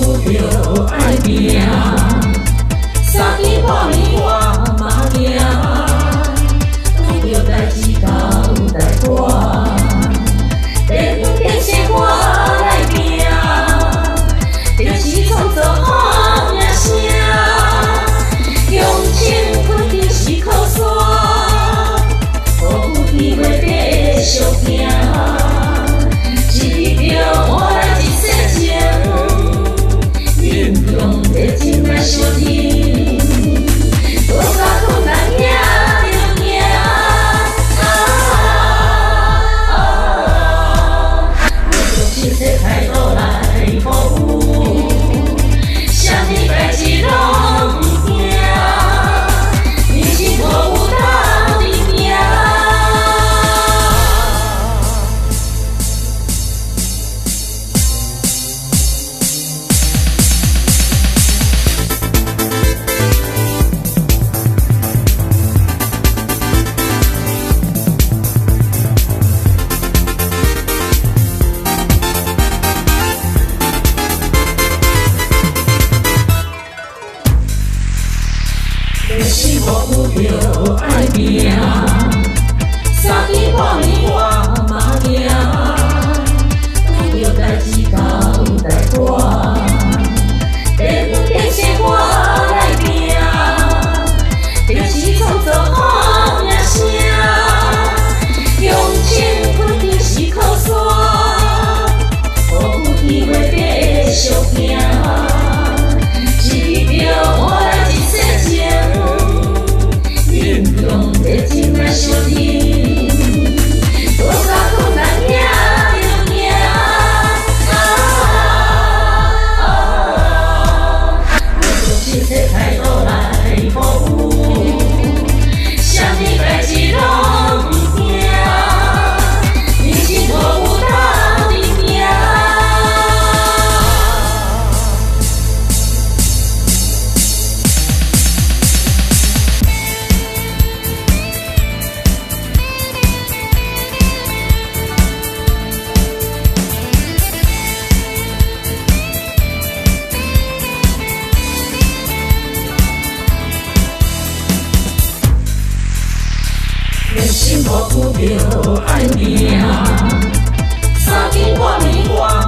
有着爱拼，三更半暝我嘛惊，遇着代志甲有代歌，电风电线我来拼，就是创作好名声，用情困定是靠山，予有机会继续行，一秒换来一世情。 热情来相听，多甲困难行着行，我用真实态度来服务，啥物代志拢毋惊，人生无有当你行。 热心服务着爱拼，三更半暝我嘛惊，遇着代志甲有代歌，电风电线我来拼，就是创作好名声，用情困定是靠山，予有机会继续行，一秒换来一世情。 用热情来相听，多甲困难行着行，我用真实态度来服务，啥物代志拢毋惊，人生无有当你行。 热心服务着爱拼，三更半暝我。